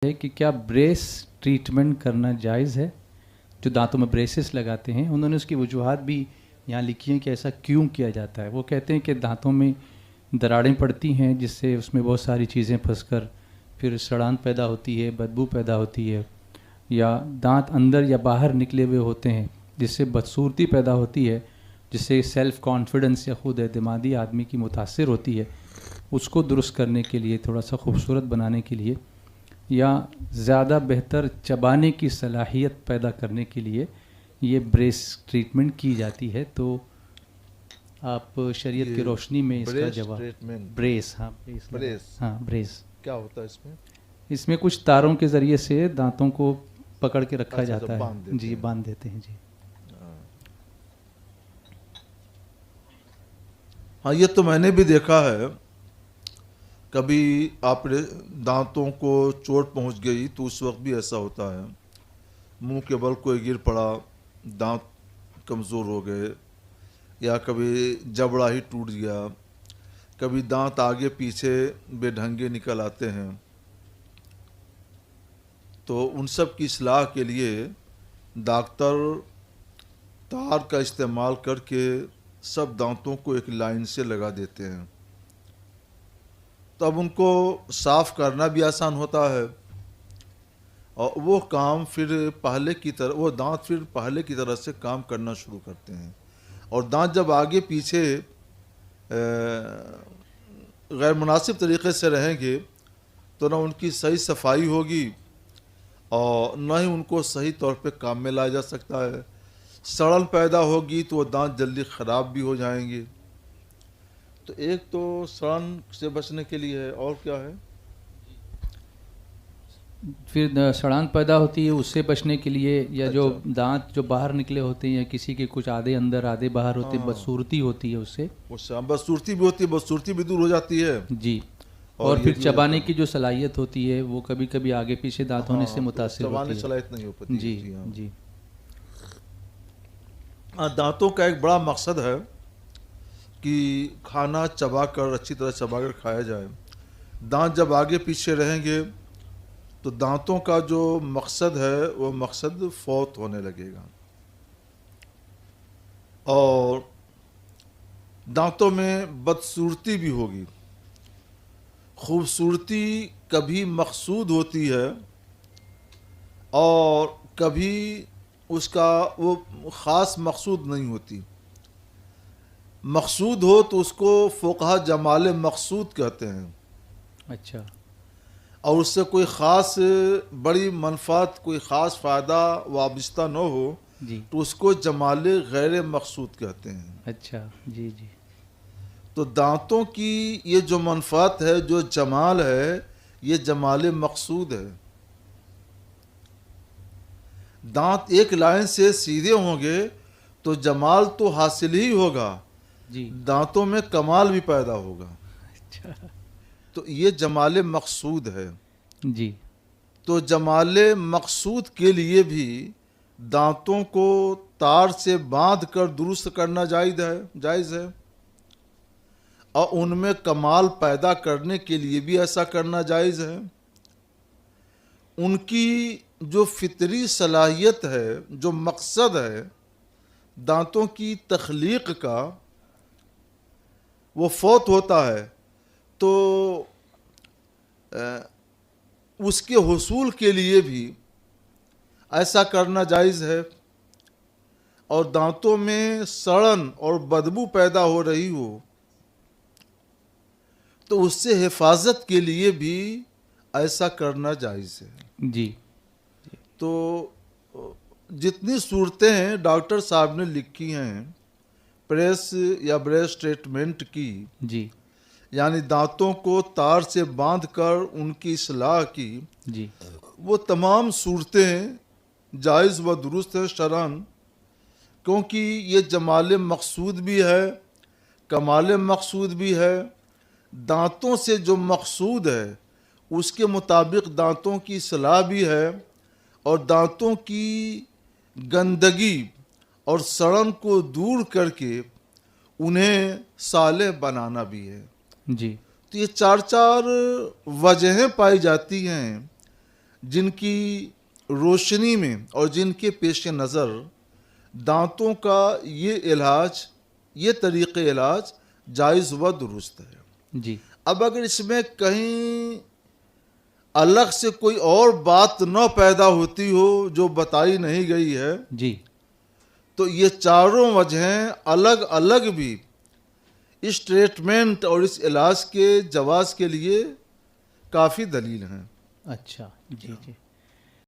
ہے کہ کیا بریس ٹریٹمنٹ کرنا جائز ہے؟ جو دانتوں میں بریسز لگاتے ہیں انہوں نے اس کی وجوہات بھی یہاں لکھی ہیں کہ ایسا کیوں کیا جاتا ہے. وہ کہتے ہیں کہ دانتوں میں دراڑیں پڑتی ہیں جس سے اس میں بہت ساری چیزیں پھنس کر پھر سڑان پیدا ہوتی ہے, بدبو پیدا ہوتی ہے, یا دانت اندر یا باہر نکلے ہوئے ہوتے ہیں جس سے بدصورتی پیدا ہوتی ہے, جس سے سیلف کانفیڈنس یا خود اعتمادی آدمی کی متاثر ہوتی ہے. اس کو درست کرنے کے لیے, تھوڑا سا خوبصورت بنانے کے لیے, یا زیادہ بہتر چبانے کی صلاحیت پیدا کرنے کے لیے یہ بریس ٹریٹمنٹ کی جاتی ہے. تو آپ شریعت کی روشنی میں اس کا جواب. بریس, ہاں بریس کیا ہوتا ہے اس میں؟ اس میں کچھ تاروں کے ذریعے سے دانتوں کو پکڑ کے رکھا جاتا ہے. جی, باندھ دیتے ہیں. جی ہاں, یہ تو میں نے بھی دیکھا ہے. کبھی آپ دانتوں کو چوٹ پہنچ گئی تو اس وقت بھی ایسا ہوتا ہے, منہ کے بل کوئی گر پڑا, دانت کمزور ہو گئے, یا کبھی جبڑا ہی ٹوٹ گیا, کبھی دانت آگے پیچھے بے ڈھنگے نکل آتے ہیں. تو ان سب کی اصلاح کے لیے ڈاکٹر تار کا استعمال کر کے سب دانتوں کو ایک لائن سے لگا دیتے ہیں. تو اب ان کو صاف کرنا بھی آسان ہوتا ہے, اور وہ کام پھر پہلے کی طرح, وہ دانت پھر پہلے کی طرح سے کام کرنا شروع کرتے ہیں. اور دانت جب آگے پیچھے غیر مناسب طریقے سے رہیں گے تو نہ ان کی صحیح صفائی ہوگی اور نہ ہی ان کو صحیح طور پہ کام میں لایا جا سکتا ہے. سڑن پیدا ہوگی تو وہ دانت جلدی خراب بھی ہو جائیں گے. تو ایک تو سڑن سے بچنے کے لیے ہے, اور کیا ہے؟ پھر سڑان پیدا ہوتی ہے, اس سے بچنے کے لیے, یا جو دانت جو باہر نکلے ہوتے ہیں یا کسی کے کچھ آدھے اندر آدھے باہر ہوتے ہیں, بدصورتی ہوتی ہے اس سے بدصورتی بھی ہوتی ہے, بدصورتی بھی دور ہو جاتی ہے. جی, اور پھر چبانے کی جو صلاحیت ہوتی ہے وہ کبھی کبھی آگے پیچھے دانت ہونے سے متاثر ہوتی ہے. چبانے صلاحیت نہیں ہو پاتی. جی جی. دانتوں کا ایک بڑا مقصد ہے کہ کھانا چبا کر, اچھی طرح چبا کر کھایا جائے. دانت جب آگے پیچھے رہیں گے تو دانتوں کا جو مقصد ہے وہ مقصد فوت ہونے لگے گا. اور دانتوں میں بدصورتی بھی ہوگی. خوبصورتی کبھی مقصود ہوتی ہے اور کبھی اس کا وہ خاص مقصود نہیں ہوتی. مقصود ہو تو اس کو فقہا جمال مقصود کہتے ہیں. اچھا. اور اس سے کوئی خاص بڑی منفعت, کوئی خاص فائدہ وابستہ نہ ہو جی, تو اس کو جمال غیر مقصود کہتے ہیں. اچھا. جی جی. تو دانتوں کی یہ جو منفعت ہے, جو جمال ہے, یہ جمال مقصود ہے. دانت ایک لائن سے سیدھے ہوں گے تو جمال تو حاصل ہی ہوگا, جی, دانتوں میں کمال بھی پیدا ہوگا. اچھا. تو یہ جمال مقصود ہے. جی. تو جمال مقصود کے لیے بھی دانتوں کو تار سے باندھ کر درست کرنا جائز ہے, اور ان میں کمال پیدا کرنے کے لیے بھی ایسا کرنا جائز ہے. ان کی جو فطری صلاحیت ہے, جو مقصد ہے دانتوں کی تخلیق کا, وہ فوت ہوتا ہے, تو اس کے حصول کے لیے بھی ایسا کرنا جائز ہے. اور دانتوں میں سڑن اور بدبو پیدا ہو رہی ہو تو اس سے حفاظت کے لیے بھی ایسا کرنا جائز ہے. جی. تو جتنی صورتیں ہیں ڈاکٹر صاحب نے لکھی ہیں پریس یا بریس ٹریٹمنٹ کی, جی, یعنی دانتوں کو تار سے باندھ کر ان کی اصلاح کی, جی, وہ تمام صورتیں جائز و درست ہیں شرعاً, کیونکہ یہ جمال مقصود بھی ہے, کمال مقصود بھی ہے. دانتوں سے جو مقصود ہے اس کے مطابق دانتوں کی اصلاح بھی ہے, اور دانتوں کی گندگی اور سڑن کو دور کر کے انہیں صالح بنانا بھی ہے. جی. تو یہ چار وجہیں پائی جاتی ہیں جن کی روشنی میں اور جن کے پیش نظر دانتوں کا یہ علاج، یہ طریق علاج جائز و درست ہے۔ جی اب اگر اس میں کہیں الگ سے کوئی اور بات نہ پیدا ہوتی ہو جو بتائی نہیں گئی ہے، جی تو یہ چاروں وجہیں الگ الگ بھی اس ٹریٹمنٹ اور اس علاج کے جواز کے لیے کافی دلیل ہیں۔ اچھا جی جی